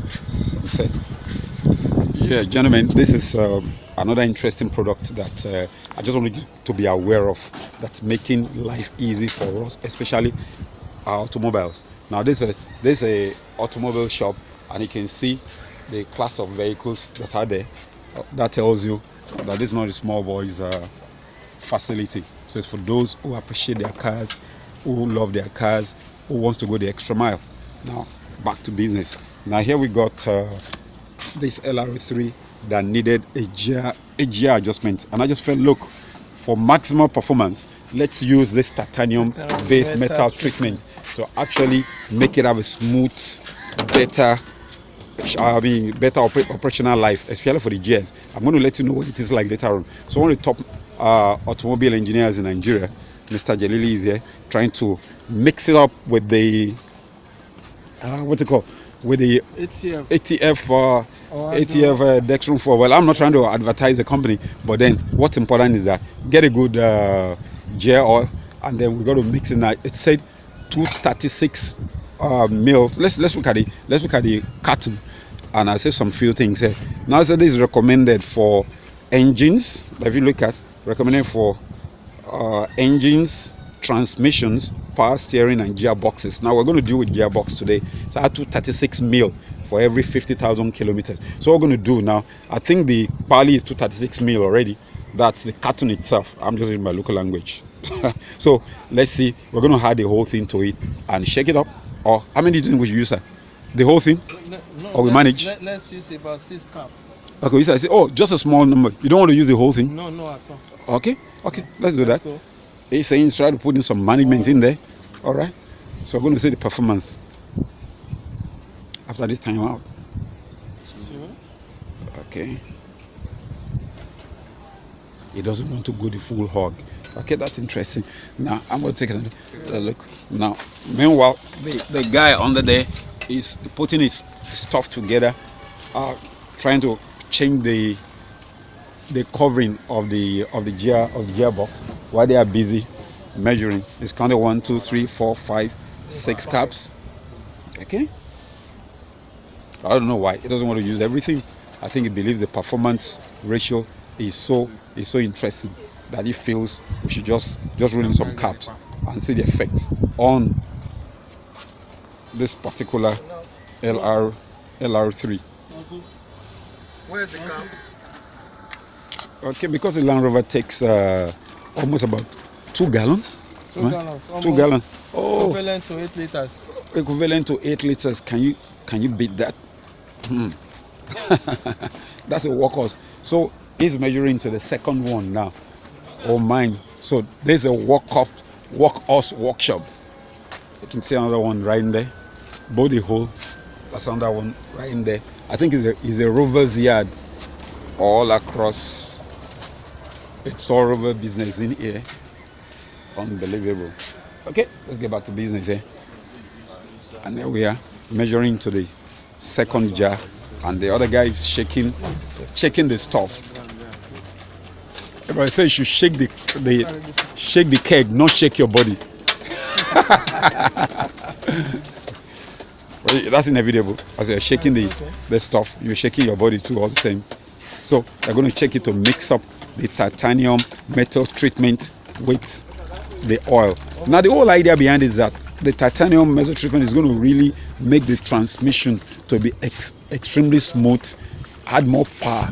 Sunset. Yeah, gentlemen, this is another interesting product that I just want you to be aware of, that's making life easy for us, especially our automobiles. Now this is a automobile shop, and you can see the class of vehicles that are there. That tells you that this is not a small boys facility. So it's for those who appreciate their cars, who love their cars, who wants to go the extra mile. Now back to business. Now here we got this LR3 that needed a gear adjustment, and I just felt, look, for maximum performance, let's use this titanium based metal treatment to actually make it have a smooth, better operational life, especially for the gears. I'm going to let you know what it is like later on. So one of the top automobile engineers in Nigeria, Mr. Jalili, is here trying to mix it up with the with the ATF Dextron 4. Well, I'm not trying to advertise the company, but then what's important is that get a good gear oil, and then we got to mix in that. It said 236 mils. Let's look at the carton, and I say some few things here. Now, so this is recommended for engines. If you look at, recommended for engines, transmissions, power steering, and gearboxes. Now we're going to deal with gearbox today. So I have 236 mil for every 50,000 kilometers. So what we're going to do now, I think the Pali is 236 mil already. That's the carton itself. I'm just using my local language. So let's see. We're going to add the whole thing to it and shake it up. Or how many do you think we should use? The whole thing? No, or we manage? Let's use about 6 cups. Okay, you say, oh, just a small number. You don't want to use the whole thing? No, at all. Okay, let's do that. He's saying try to put in some management in there. All right. So we're going to see the performance after this time out. Okay. He doesn't want to go the full hog. Okay, that's interesting. Now I'm going to take a look. Now, meanwhile, the guy under there is putting his stuff together, trying to change the covering of the gearbox while they are busy measuring. It's counted 1, 2, 3, 4, 5, 6 caps. Okay. I don't know why he doesn't want to use everything. I think he believes the performance ratio is so interesting that he feels we should just roll in some caps and see the effects on this particular LR3. Where's the cap? Okay, because the Land Rover takes almost about 2 gallons. 2 gallons. 2 gallons. Oh, equivalent to 8 liters. Equivalent to 8 liters. Can you beat that? That's a workhorse. So he's measuring to the second one now. Oh mine. So there's a workhorse workshop. You can see another one right in there. Body hole. That's another one right in there. I think it's a Rover's yard all across. It's all Rover business in here. Unbelievable. Okay, let's get back to business here. And there we are, measuring to the second jar, and the other guy is shaking the stuff. Everybody says you should shake the keg, not shake your body. Well, that's inevitable. As you're shaking the stuff, you're shaking your body too, all the same. So they're going to check it to mix up the titanium metal treatment with the oil. Now the whole idea behind it is that the titanium metal treatment is going to really make the transmission to be extremely smooth, add more power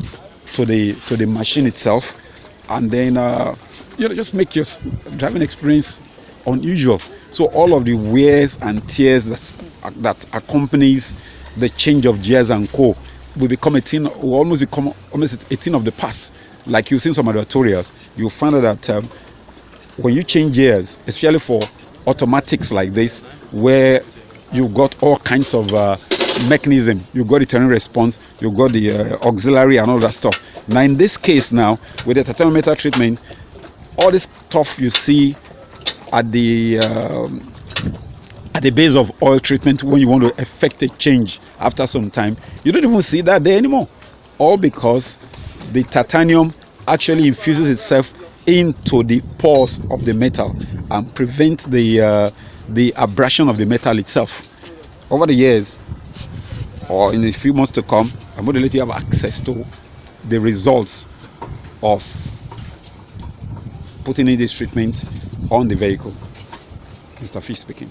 to the machine itself, and then just make your driving experience unusual. So all of the wears and tears that accompanies the change of gears and co will almost become a thing of the past. Like you've seen some tutorials, you'll find out that when you change gears, especially for automatics like this, where you got all kinds of mechanism, you got the terrain response, you got the auxiliary and all that stuff. Now in this case now, with the titanium metal treatment, all this stuff you see at the base of oil treatment, when you want to effect a change after some time, you don't even see that there anymore. All because the titanium actually infuses itself into the pores of the metal and prevent the abrasion of the metal itself. Over the years, or in a few months to come, I'm going to let you have access to the results of putting in this treatment on the vehicle. Mr. Fish speaking.